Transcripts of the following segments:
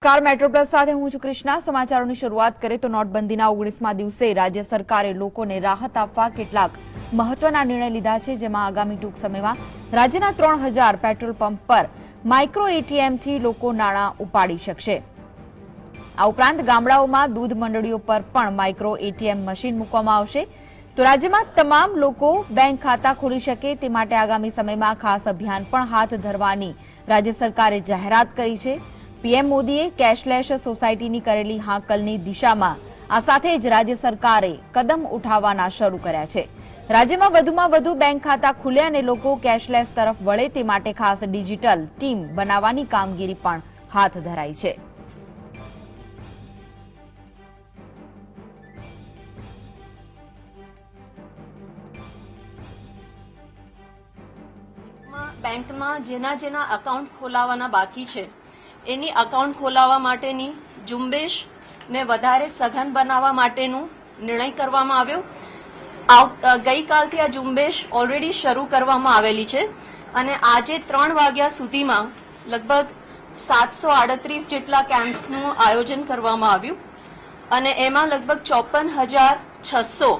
Car metro plus સાથે હું છું કૃષ્ણા। સમાચારોની શરૂઆત કરીએ તો નોટબંધીના 19મા દિવસે રાજ્ય સરકારે લોકોને રાહત આપવા કેટલાક મહત્વના નિર્ણય લીધા છે, જેમાં આગામી ટૂંક સમયમાં રાજ્યના 3000 પેટ્રોલ પંપ પર માઇક્રો એટીએમથી લોકો નાણાં ઉપાડી શકશે। આ ઉપરાંત ગામડાઓમાં દૂધ મંડળીઓ પર પણ માઇક્રો એટીએમ મશીન મૂકવામાં આવશે। તો રાજ્યમાં તમામ લોકો બેંક ખાતા ખોલી શકે તે માટે આગામી સમયમાં ખાસ અભિયાન પણ હાથ ધરવાની રાજ્ય સરકારે જાહેરાત કરી છે। પીએમ મોદીએ કેશલેસ સોસાયટીની કરેલી હાકલની દિશામાં આ સાથે જ રાજ્ય સરકારે કદમ ઉઠાવવાના શરૂ કર્યા છે। રાજ્યમાં વધુમાં વધુ બેંક ખાતા ખુલે અને લોકો કેશલેસ તરફ વળે તે માટે ખાસ ડિજિટલ ટીમ બનાવવાની કામગીરી પણ હાથ ધરાઈ છે। બેંકમાં જેના અકાઉન્ટ ખોલાવવાના બાકી છે એની અકાઉન્ટ ખોલાવવા માટેની ઝુંબેશ ને વધારે સઘન બનાવવા માટેનું નિર્ણય કરવામાં આવ્યો। ગઈકાલથી આ ઝુંબેશ ઓલરેડી શરૂ કરવામાં આવેલી છે અને આજે 3 વાગ્યા સુધીમાં લગભગ 738 જેટલા કેમ્પ્સનું આયોજન કરવામાં આવ્યું અને એમાં લગભગ 54,600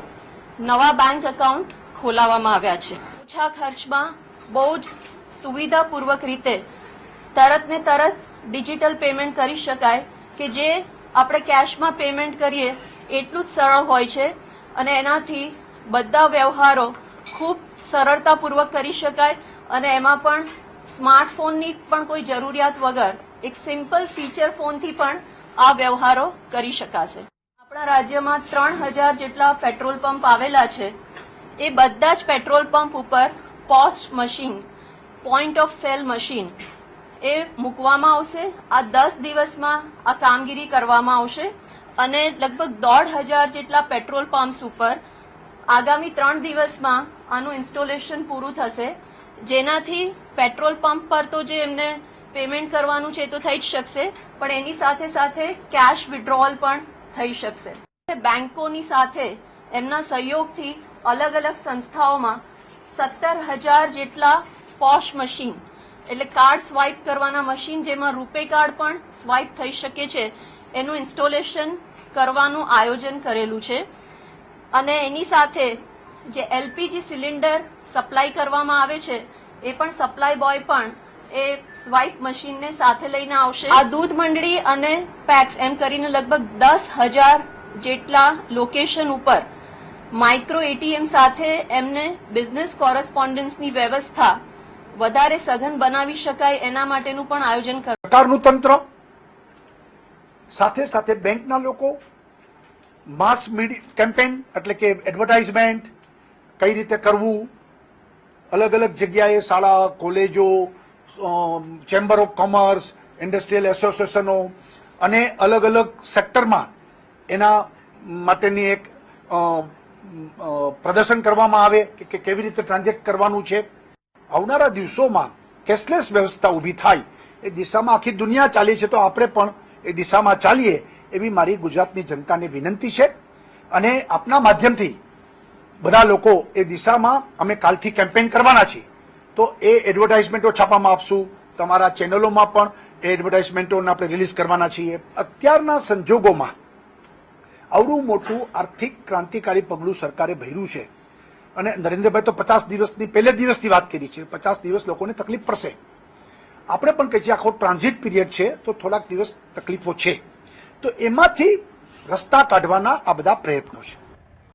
નવા બેંક એકાઉન્ટ ખોલાવવામાં આવ્યા છે। ઓછા ખર્ચમાં બહુ જ સુવિધાપૂર્વક રીતે તરત ને તરત ડિજિટલ પેમેન્ટ કરી શકાય કે જે આપણે કેશમાં પેમેન્ટ કરીએ એટલું જ સરળ હોય છે અને એનાથી બધા વ્યવહારો ખૂબ સરળતાપૂર્વક કરી શકાય અને એમાં પણ સ્માર્ટફોનની પણ કોઈ જરૂરિયાત વગર એક સિમ્પલ ફીચર ફોનથી પણ આ વ્યવહારો કરી શકાશે। આપણા રાજ્યમાં 3000 જેટલા પેટ્રોલ પંપ આવેલા છે। એ બધા જ પેટ્રોલ પંપ ઉપર POS machine, point of sale machine એ મૂકવામાં આવશે। આ 10 દિવસમાં આ કામગીરી કરવામાં આવશે અને લગભગ 1,500 જેટલા પેટ્રોલ પંપ્સ ઉપર આગામી 3 દિવસમાં આનું ઇન્સ્ટોલેશન પૂરું થશે, જેનાથી પેટ્રોલ પંપ પર તો જે એમને પેમેન્ટ કરવાનું છે તો થઈ જ શકશે, પણ એની સાથે સાથે કેશ વિડ્રોવલ પણ થઈ શકશે। બેંકોની સાથે એમના સહયોગથી અલગ અલગ સંસ્થાઓમાં 17,000 જેટલા પોશ મશીન એટલે કાર્ડ સ્વાઇપ કરવાના મશીન જેમાં રૂપે કાર્ડ પણ સ્વાઇપ થઈ શકે છે એનું ઇન્સ્ટોલેશન કરવાનું આયોજન કરેલું છે અને એની સાથે જે એલપીજી સિલિન્ડર સપ્લાય કરવામાં આવે છે એ પણ સપ્લાય બોય પણ એ સ્વાઇપ મશીનને સાથે લઈને આવશે। આ દૂધ મંડળી અને પેક્સ એમ કરીને લગભગ 10,000 જેટલા લોકેશન ઉપર માઇક્રો એટીએમ સાથે એમને બિઝનેસ કોરસ્પોન્ડન્સની વ્યવસ્થા વધારે સઘન બનાવી શકાય એના માટેનું પણ આયોજન સરકારનું તંત્ર સાથે સાથે બેંકના લોકો માસ મીડિયા કેમ્પેન એટલે કે એડવર્ટાઇઝમેન્ટ કઈ રીતે કરવું, અલગ અલગ જગ્યાએ શાળા, કોલેજો, ચેમ્બર ઓફ કોમર્સ, ઇન્ડસ્ટ્રીયલ એસોસિએશનો અને અલગ અલગ સેક્ટરમાં એના માટેની એક પ્રદર્શન કરવામાં આવે કે કેવી રીતે ટ્રાન્ઝેક્ટ કરવાનું છે। આવનારા દિવસોમાં કેશલેસ વ્યવસ્થા ઊભી થાય એ દિશામાં આખી દુનિયા ચાલી છે, તો આપણે પણ એ દિશામાં ચાલીએ એવી મારી ગુજરાતની જનતાને વિનંતી છે અને આપના માધ્યમથી બધા લોકો એ દિશામાં અમે કાલથી કેમ્પેન કરવાના છીએ, તો એ એડવર્ટાઇઝમેન્ટો છાપામાં આપશું, તમારા ચેનલોમાં પણ એ એડવર્ટાઇઝમેન્ટોને આપણે રિલીઝ કરવાના છીએ। અત્યારના સંજોગોમાં આવડું મોટું આર્થિક ક્રાંતિકારી પગલું સરકારે ભર્યું છે અને નરેન્દ્રભાઈ તો 50 દિવસની પહેલે દિવસથી વાત કરી છે, 50 દિવસ લોકોને તકલીફ પડશે। આપણે પણ કહીએ આખો ટ્રાન્ઝિટ પીરિયડ છે તો થોડાક દિવસ તકલીફો છે, તો એમાંથી રસ્તા કાઢવાના આ બધા પ્રયત્નો છે।